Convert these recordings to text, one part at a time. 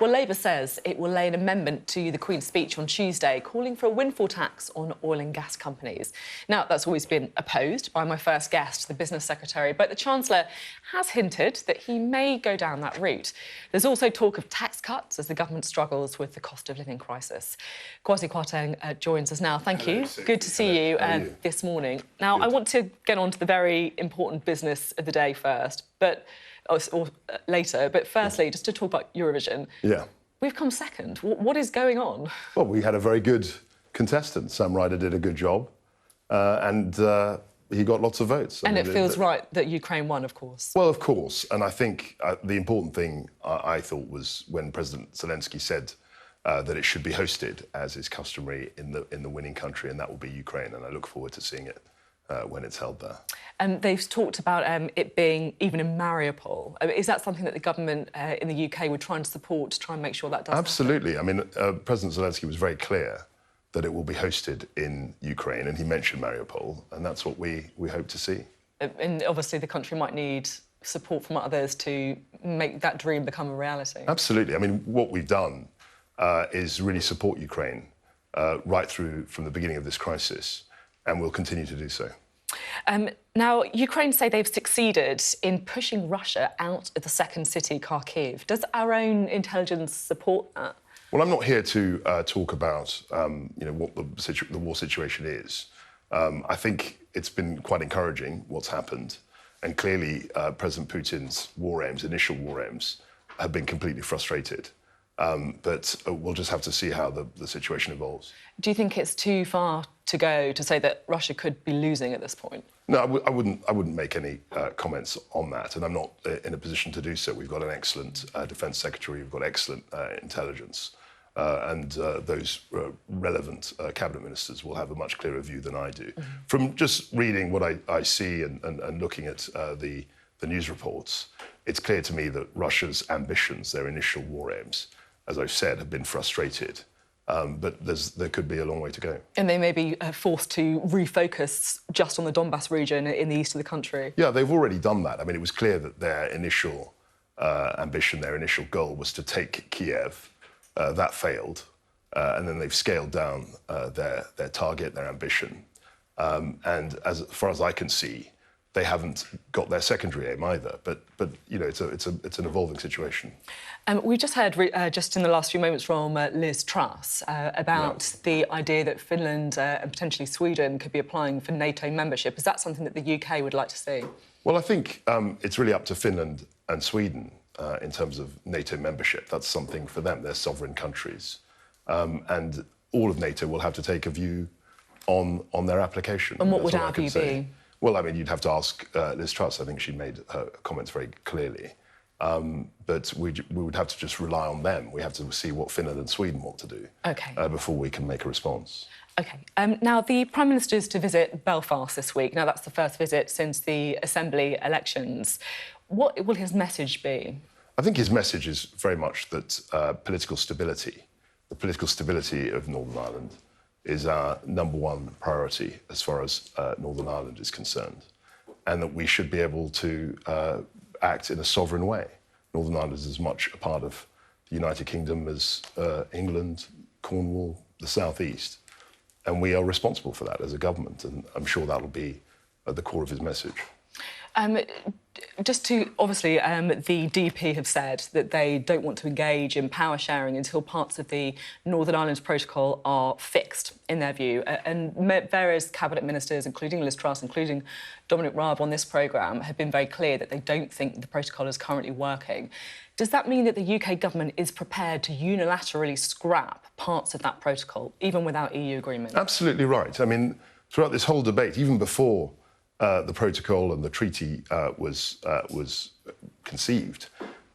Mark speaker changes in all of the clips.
Speaker 1: Well, Labour says it will lay an amendment to the Queen's speech on Tuesday calling for a windfall tax on oil and gas companies. Now, that's always been opposed by my first guest, the Business Secretary, but the Chancellor has hinted that he may go down that route. There's also talk of tax cuts as the government struggles with the cost of living crisis. Kwasi Kwarteng joins us now. Thank you.
Speaker 2: Sophy.
Speaker 1: Good to see you this morning. Now, I want to get on to the very important business of the day first, or later. But firstly, just to talk about Eurovision.
Speaker 2: Yeah.
Speaker 1: We've come second. What is going on?
Speaker 2: Well, we had a very good contestant. Sam Ryder did a good job, and he got lots of votes.
Speaker 1: And it feels right that Ukraine won, of course.
Speaker 2: Well, of course. And I think the important thing I thought was when President Zelensky said that it should be hosted, as is customary in the winning country, and that will be Ukraine. And I look forward to seeing it when it's held there.
Speaker 1: And they've talked about it being even in Mariupol. Is that something that the government in the UK would try and support to try and make sure that does
Speaker 2: Absolutely.
Speaker 1: happen?
Speaker 2: I mean, President Zelensky was very clear that it will be hosted in Ukraine, and he mentioned Mariupol, and that's what we hope to see.
Speaker 1: And obviously the country might need support from others to make that dream become a reality.
Speaker 2: Absolutely. I mean, what we've done is really support Ukraine right through from the beginning of this crisis, and we'll continue to do so.
Speaker 1: Now, Ukraine say they've succeeded in pushing Russia out of the second city, Kharkiv. Does our own intelligence support that?
Speaker 2: Well, I'm not here to talk about, what the war situation is. I think it's been quite encouraging what's happened, and clearly President Putin's initial war aims, have been completely frustrated. But we'll just have to see how the situation evolves.
Speaker 1: Do you think it's too far to go to say that Russia could be losing at this point?
Speaker 2: No, I wouldn't make any comments on that, and I'm not in a position to do so. We've got an excellent Defence Secretary, we've got excellent intelligence, and those relevant cabinet ministers will have a much clearer view than I do. Mm-hmm. From just reading what I see and looking at the news reports, it's clear to me that Russia's ambitions, their initial war aims, as I've said, have been frustrated. But there could be a long way to go. And
Speaker 1: they may be forced to refocus just on the Donbass region in the east of the country.
Speaker 2: Yeah, they've already done that. I mean, it was clear that their initial ambition, their initial goal was to take Kiev. That failed. And then they've scaled down their target, their ambition. And as far as I can see, they haven't got their secondary aim either. But it's an evolving situation.
Speaker 1: We just heard, just in the last few moments, from Liz Truss about the idea that Finland and potentially Sweden could be applying for NATO membership. Is that something that the UK would like to see?
Speaker 2: Well, I think it's really up to Finland and Sweden in terms of NATO membership. That's something for them. They're sovereign countries. And all of NATO will have to take a view on their application.
Speaker 1: And what would our view be?
Speaker 2: Well, I mean, you'd have to ask Liz Truss. I think she made her comments very clearly. But we would have to just rely on them. We have to see what Finland and Sweden want to do before we can make a response.
Speaker 1: OK. Now, the Prime Minister is to visit Belfast this week. Now, that's the first visit since the Assembly elections. What will his message be?
Speaker 2: I think his message is very much that the political stability of Northern Ireland is our #1 priority as far as Northern Ireland is concerned, and that we should be able to act in a sovereign way. Northern Ireland is as much a part of the United Kingdom as England, Cornwall, the South East, and we are responsible for that as a government, and I'm sure that will be at the core of his message.
Speaker 1: Just to, obviously, the DP have said that they don't want to engage in power sharing until parts of the Northern Ireland Protocol are fixed, in their view. And various cabinet ministers, including Liz Truss, including Dominic Raab on this programme, have been very clear that they don't think the protocol is currently working. Does that mean that the UK government is prepared to unilaterally scrap parts of that protocol, even without EU agreement?
Speaker 2: Absolutely right. I mean, throughout this whole debate, even before the protocol and the treaty was conceived,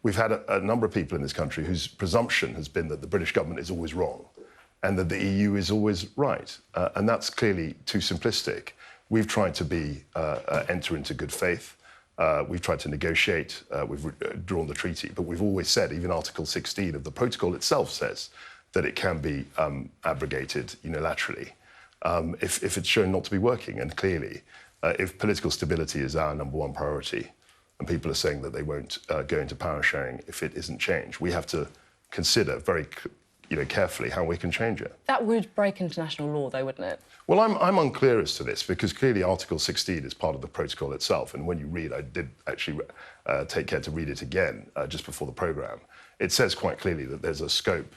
Speaker 2: we've had a number of people in this country whose presumption has been that the British government is always wrong and that the EU is always right. And that's clearly too simplistic. We've tried to enter into good faith. We've tried to negotiate. We've drawn the treaty. But we've always said, even Article 16 of the protocol itself says that it can be abrogated unilaterally if it's shown not to be working. And clearly, if political stability is our #1 priority, and people are saying that they won't go into power sharing if it isn't changed, we have to consider very carefully how we can change it.
Speaker 1: That would break international law, though, wouldn't it?
Speaker 2: Well, I'm unclear as to this, because clearly Article 16 is part of the protocol itself, and when you read, I did actually take care to read it again just before the programme, it says quite clearly that there's a scope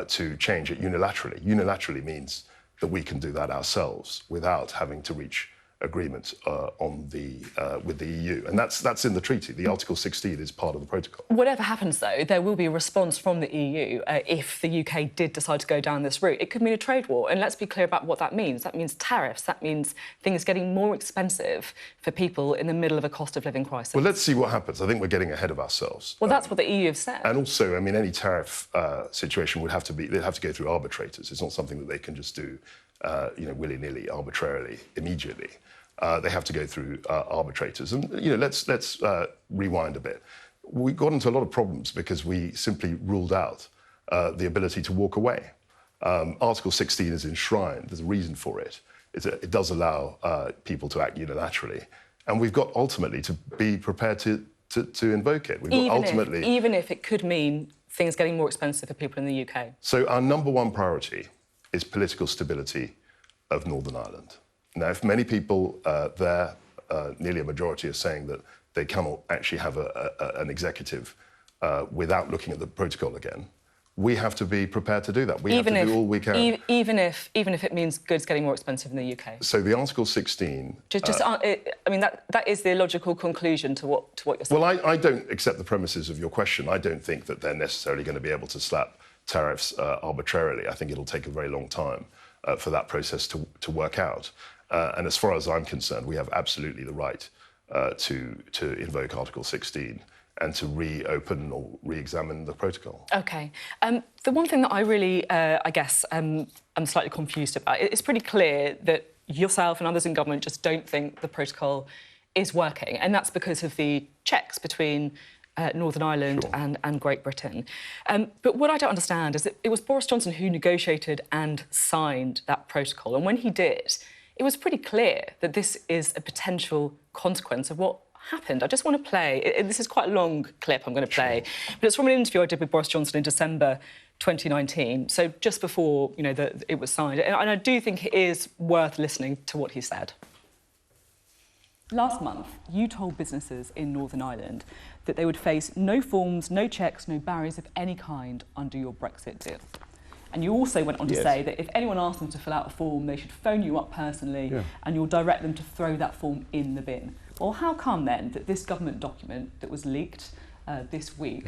Speaker 2: to change it unilaterally. Unilaterally means that we can do that ourselves without having to reach agreement with the EU, and that's in the treaty. The Article 16 is part of the protocol.
Speaker 1: Whatever happens, though, there will be a response from the EU if the UK did decide to go down this route. It could mean a trade war, and let's be clear about what that means. That means tariffs. That means things getting more expensive for people in the middle of a cost of living crisis.
Speaker 2: Well, let's see what happens. I think we're getting ahead of ourselves.
Speaker 1: Well, that's what the EU have said.
Speaker 2: And also, I mean, any tariff situation they'd have to go through arbitrators. It's not something that they can just do, willy-nilly, arbitrarily, immediately. They have to go through arbitrators. And, let's rewind a bit. We got into a lot of problems because we simply ruled out the ability to walk away. Article 16 is enshrined. There's a reason for it. It does allow people to act unilaterally. And we've got ultimately to be prepared to invoke it.
Speaker 1: Even if it could mean things getting more expensive for people in the UK.
Speaker 2: So our number one priority is political stability of Northern Ireland. Now, if many people there, nearly a majority, are saying that they cannot actually have an executive without looking at the protocol again, we have to be prepared to do that. We have to do all we can.
Speaker 1: Even if it means goods getting more expensive in the UK.
Speaker 2: So the Article 16...
Speaker 1: that is the illogical conclusion to what you're saying.
Speaker 2: Well, I don't accept the premises of your question. I don't think that they're necessarily going to be able to slap tariffs arbitrarily. I think it'll take a very long time for that process to work out. And as far as I'm concerned, we have absolutely the right to invoke Article 16 and to reopen or re-examine the protocol.
Speaker 1: OK. The one thing that I really, I'm slightly confused about, it's pretty clear that yourself and others in government just don't think the protocol is working, and that's because of the checks between Northern Ireland and Great Britain. But what I don't understand is that it was Boris Johnson who negotiated and signed that protocol, and when he did, it was pretty clear that this is a potential consequence of what happened. I just want to play... This is quite a long clip I'm going to play, but it's from an interview I did with Boris Johnson in December 2019, so just before, it was signed. And I do think it is worth listening to what he said. Last month, you told businesses in Northern Ireland that they would face no forms, no checks, no barriers of any kind under your Brexit deal. And you also went on to say that if anyone asked them to fill out a form, they should phone you up personally and you'll direct them to throw that form in the bin. Well, how come then that this government document that was leaked this week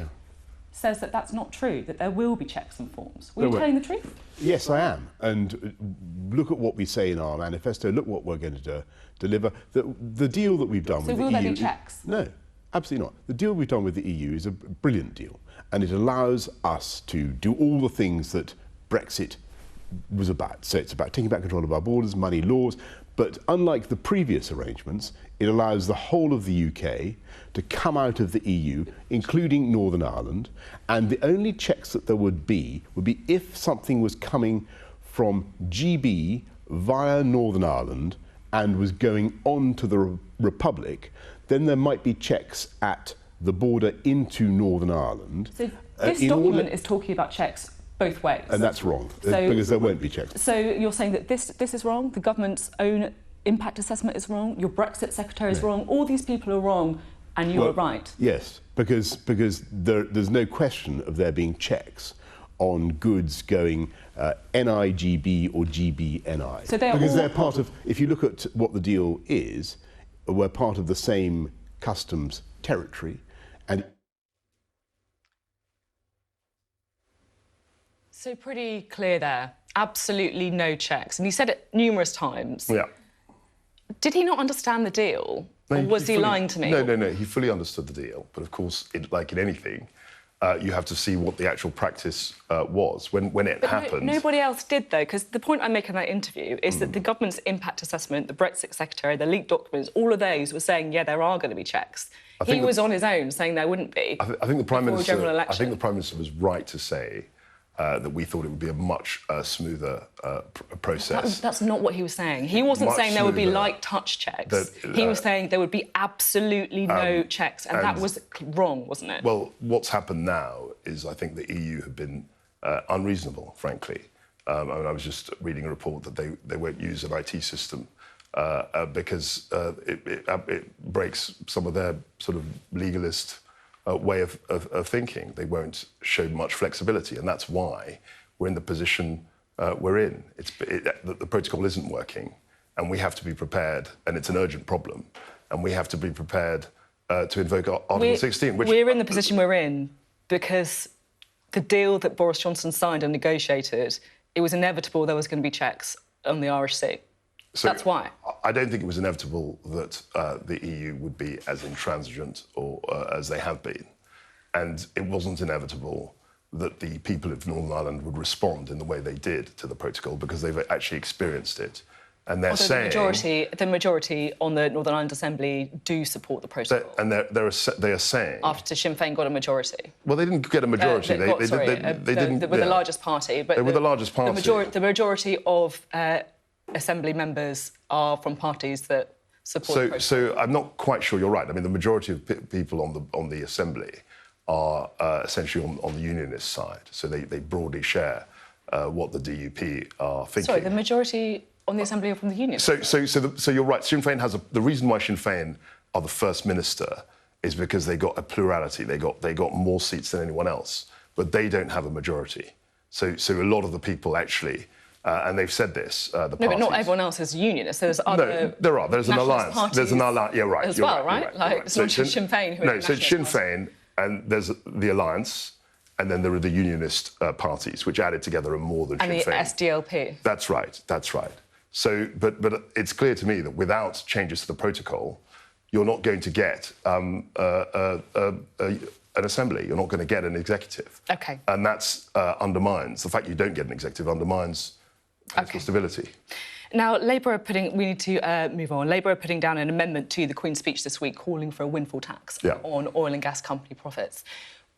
Speaker 1: says that that's not true, that there will be checks and forms? Were you telling the truth?
Speaker 3: Yes, I am. And look at what we say in our manifesto, look what we're going to deliver. The deal that we've done with the EU...
Speaker 1: So will there be checks?
Speaker 3: No, absolutely not. The deal we've done with the EU is a brilliant deal, and it allows us to do all the things that Brexit was about. So it's about taking back control of our borders, money laws, but unlike the previous arrangements, it allows the whole of the UK to come out of the EU, including Northern Ireland, and the only checks that there would be if something was coming from GB via Northern Ireland and was going on to the Republic, then there might be checks at the border into Northern Ireland.
Speaker 1: So this document is talking about checks both ways.
Speaker 3: And that's wrong, because there won't be checks.
Speaker 1: So you're saying that this is wrong, the government's own impact assessment is wrong, your Brexit secretary is wrong, all these people are wrong, and you are right? Yes,
Speaker 3: because there's no question of there being checks on goods going NIGB or GBNI.
Speaker 1: So
Speaker 3: they're part of, if you look at what the deal is, we're part of the same customs territory, and
Speaker 1: so pretty clear there. Absolutely no checks. And he said it numerous times.
Speaker 2: Yeah.
Speaker 1: Did he not understand the deal? Or was he lying to me?
Speaker 2: No. He fully understood the deal. But of course, like in anything, you have to see what the actual practice was when it happened.
Speaker 1: Nobody else did, though, because the point I make in that interview is that the government's impact assessment, the Brexit secretary, the leaked documents, all of those were saying, yeah, there are going to be checks. He was on his own saying there wouldn't be.
Speaker 2: I think the Prime Minister was right to say that we thought it would be a much smoother process.
Speaker 1: That's not what he was saying. He wasn't saying there would be light touch checks. He was saying there would be absolutely no checks, and that was wrong, wasn't it?
Speaker 2: Well, what's happened now is I think the EU have been unreasonable, frankly. I was just reading a report that they won't use an IT system because it breaks some of their sort of legalist way of thinking. They won't show much flexibility, and that's why we're in the position we're in. The protocol isn't working, and we have to be prepared, and it's an urgent problem, and we have to be prepared to invoke Article 16.
Speaker 1: We're in the position we're in because the deal that Boris Johnson signed and negotiated, it was inevitable there was going to be checks on the Irish Sea. So that's why.
Speaker 2: I don't think it was inevitable that the EU would be as intransigent or as they have been. And it wasn't inevitable that the people of Northern Ireland would respond in the way they did to the protocol because they've actually experienced it. And they're saying...
Speaker 1: The majority on the Northern Ireland Assembly do support the protocol.
Speaker 2: And they are saying...
Speaker 1: After Sinn Féin got a majority.
Speaker 2: Well, they didn't get a majority. They didn't...
Speaker 1: They were the largest party. But
Speaker 2: they were the largest party.
Speaker 1: The majority of Assembly members are from parties that support the protocol.
Speaker 2: So I'm not quite sure you're right. I mean, the majority of people on the Assembly are essentially on the unionist side. So they broadly share what the DUP are thinking.
Speaker 1: Sorry, the majority on the Assembly are from the union.
Speaker 2: So you're right. Sinn Féin has the reason why Sinn Féin are the first minister is because they got a plurality. They got more seats than anyone else, but they don't have a majority. So a lot of the people actually, and they've said this. No,
Speaker 1: but not everyone else is unionist. There's other.
Speaker 2: No, there are. There's an alliance. There's an alliance. Yeah, right.
Speaker 1: As well, right? It's not just Sinn Féin who.
Speaker 2: No, so it's Sinn Féin, and there's the alliance. And then there are the unionist parties, which added together are more than Sinn Féin.
Speaker 1: And the SDLP.
Speaker 2: That's right. So, but it's clear to me that without changes to the protocol, you're not going to get an assembly. You're not going to get an executive.
Speaker 1: OK.
Speaker 2: And that's undermines, the fact you don't get an executive undermines political stability.
Speaker 1: Now, Labour are putting... We need to move on. Labour are putting down an amendment to the Queen's speech this week calling for a windfall tax on oil and gas company profits.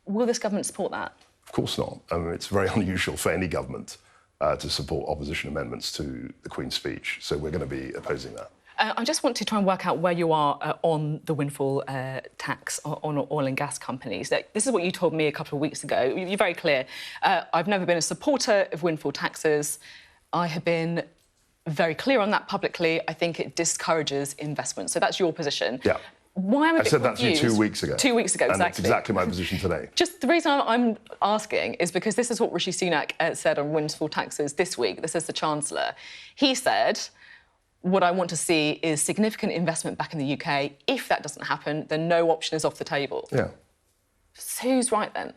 Speaker 1: Will this government support that?
Speaker 2: Of course not. I mean, it's very unusual for any government to support opposition amendments to the Queen's speech. So we're going to be opposing that.
Speaker 1: I just want to try and work out where you are on the windfall tax on oil and gas companies. This is what you told me a couple of weeks ago. You're very clear. I've never been a supporter of windfall taxes. I have been very clear on that publicly. I think it discourages investment. So that's your position.
Speaker 2: Yeah.
Speaker 1: Why am I
Speaker 2: said confused? That to you 2 weeks ago.
Speaker 1: 2 weeks ago, exactly.
Speaker 2: And that's exactly my position today.
Speaker 1: Just the reason I'm asking is because this is what Rishi Sunak said on windfall taxes this week. This is the Chancellor. He said, what I want to see is significant investment back in the UK. If that doesn't happen, then no option is off the table.
Speaker 2: Yeah.
Speaker 1: So who's right then?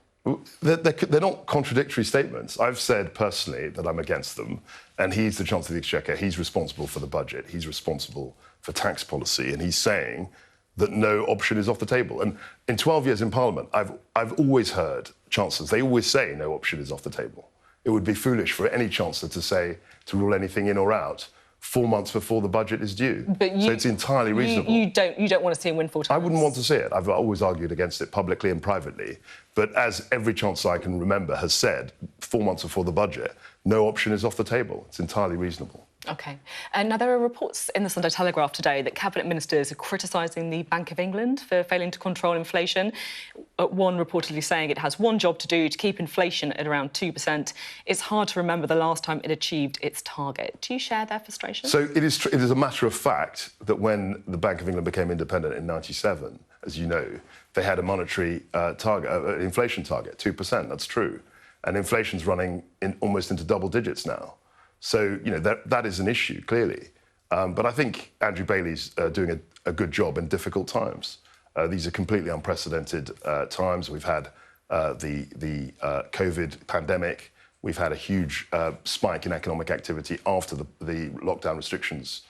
Speaker 2: They're not contradictory statements. I've said personally that I'm against them, and he's the Chancellor of the Exchequer. He's responsible for the budget. He's responsible for tax policy, and he's saying that no option is off the table. And in 12 years in Parliament, I've always heard chancellors, they always say no option is off the table. It would be foolish for any chancellor to rule anything in or out 4 months before the budget is due. So it's entirely reasonable.
Speaker 1: You don't want to see a windfall tax?
Speaker 2: I wouldn't want to see it. I've always argued against it publicly and privately. But as every chancellor I can remember has said, 4 months before the budget, no option is off the table. It's entirely reasonable.
Speaker 1: OK. Now, there are reports in the Sunday Telegraph today that Cabinet Ministers are criticising the Bank of England for failing to control inflation. One reportedly saying it has one job to do to keep inflation at around 2%. It's hard to remember the last time it achieved its target. Do you share their frustration?
Speaker 2: So it is a matter of fact that when the Bank of England became independent in '97, as you know, they had a monetary target, inflation target, 2%. That's true. And inflation's running almost into double digits now. So, you know, that is an issue, clearly. But I think Andrew Bailey's doing a good job in difficult times. These are completely unprecedented times. We've had the COVID pandemic. We've had a huge spike in economic activity after the lockdown restrictions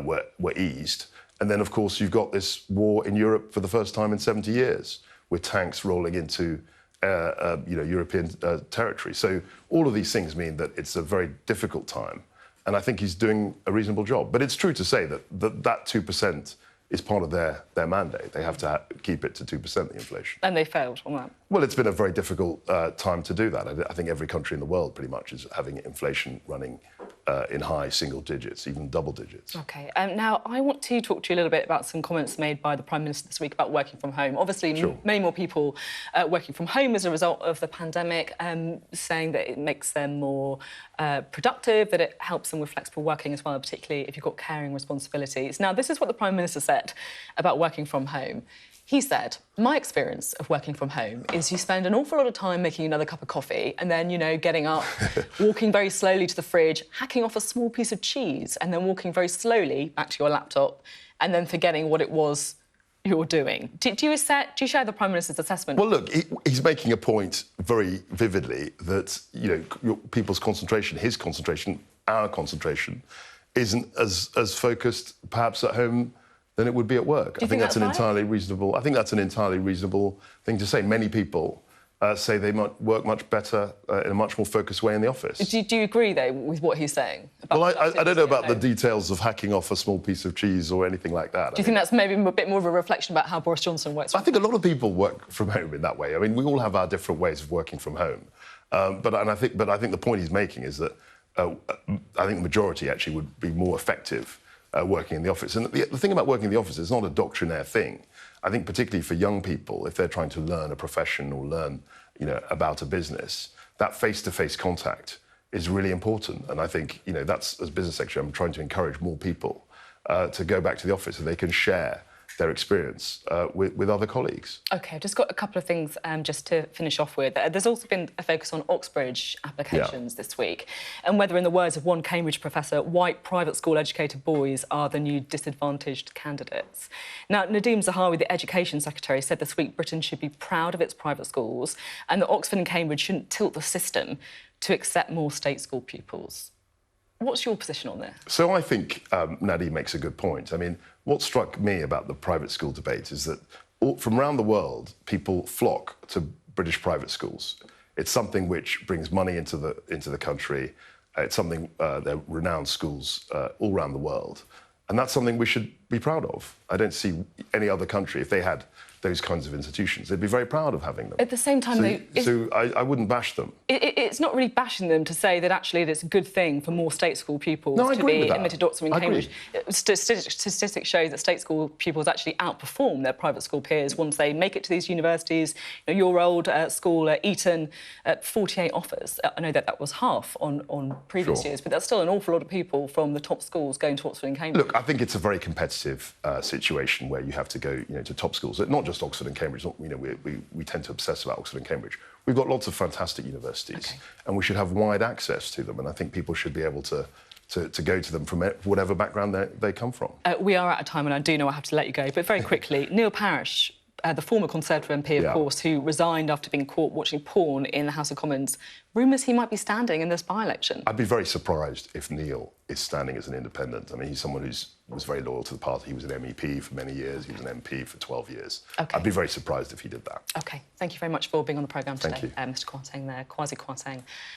Speaker 2: were eased. And then, of course, you've got this war in Europe for the first time in 70 years, with tanks rolling into European territory. So all of these things mean that it's a very difficult time, and I think he's doing a reasonable job. But it's true to say that 2% is part of their mandate. They have to keep it to 2%, the inflation.
Speaker 1: And they failed on that.
Speaker 2: Well, it's been a very difficult time to do that. I think every country in the world pretty much is having inflation running in high single digits, even double digits.
Speaker 1: OK. Now, I want to talk to you a little bit about some comments made by the Prime Minister this week about working from home. Obviously,
Speaker 2: Sure.
Speaker 1: many more people working from home as a result of the pandemic, saying that it makes them more productive, that it helps them with flexible working as well, particularly if you've got caring responsibilities. Now, this is what the Prime Minister said about working from home. He said, my experience of working from home is you spend an awful lot of time making another cup of coffee and then, you know, getting up, walking very slowly to the fridge, hacking off a small piece of cheese and then walking very slowly back to your laptop and then forgetting what it was you're doing. Do you share the Prime Minister's assessment?
Speaker 2: Well, look, he's making a point very vividly that, you know, people's concentration, his concentration, our concentration, isn't as focused perhaps at home than it would be at work.
Speaker 1: I think that's
Speaker 2: an entirely reasonable. I think that's an entirely reasonable thing to say. Many people say they might work much better in a much more focused way in the office.
Speaker 1: Do you agree, though, with what he's saying?
Speaker 2: Well, I don't know about the details of hacking off a small piece of cheese or anything like that.
Speaker 1: Do you think that's maybe a bit more of a reflection about how Boris Johnson works?
Speaker 2: I think a lot of people work from home in that way. I mean, we all have our different ways of working from home. But I think the point he's making is that I think the majority actually would be more effective working in the office. And the thing about working in the office is not a doctrinaire thing. I think particularly for young people, if they're trying to learn a profession or learn, you know, about a business, that face-to-face contact is really important. And I think, you know, that's, as business secretary, I'm trying to encourage more people to go back to the office so they can share their experience with other colleagues.
Speaker 1: OK, I've just got a couple of things just to finish off with. There's also been a focus on Oxbridge applications this week and whether, in the words of one Cambridge professor, white private school-educated boys are the new disadvantaged candidates. Now, Nadeem Zahawi, the Education Secretary, said this week Britain should be proud of its private schools and that Oxford and Cambridge shouldn't tilt the system to accept more state school pupils. What's your position on this?
Speaker 2: So I think Nadeem makes a good point. I mean, what struck me about the private school debate is that from around the world, people flock to British private schools. It's something which brings money into the country. It's something, they're renowned schools all around the world. And that's something we should be proud of. I don't see any other country, if they had those kinds of institutions, they'd be very proud of having them.
Speaker 1: At the same time,
Speaker 2: so I wouldn't bash them.
Speaker 1: It's not really bashing them to say that actually it's a good thing for more state school pupils to be admitted to Oxford and Cambridge. Statistics show that state school pupils actually outperform their private school peers once they make it to these universities. You know, your old school, Eton, 48 offers. I know that was half on previous years, but that's still an awful lot of people from the top schools going to Oxford and Cambridge.
Speaker 2: Look, I think it's a very competitive situation where you have to go, you know, to top schools. Not just Oxford and Cambridge. You know, we tend to obsess about Oxford and Cambridge. We've got lots of fantastic universities, and we should have wide access to them. And I think people should be able to go to them from whatever background they come from.
Speaker 1: We are out of time, and I do know I have to let you go. But very quickly, Neil Parish, the former Conservative MP, of course, who resigned after being caught watching porn in the House of Commons, rumours he might be standing in this by-election.
Speaker 2: I'd be very surprised if Neil is standing as an independent. I mean, he's someone who was very loyal to the party. He was an MEP for many years. He was an MP for 12 years. I'd be very surprised if he did that.
Speaker 1: OK. Thank you very much for being on the programme today.
Speaker 2: Thank you.
Speaker 1: Mr Kwarteng there, Kwasi Kwarteng.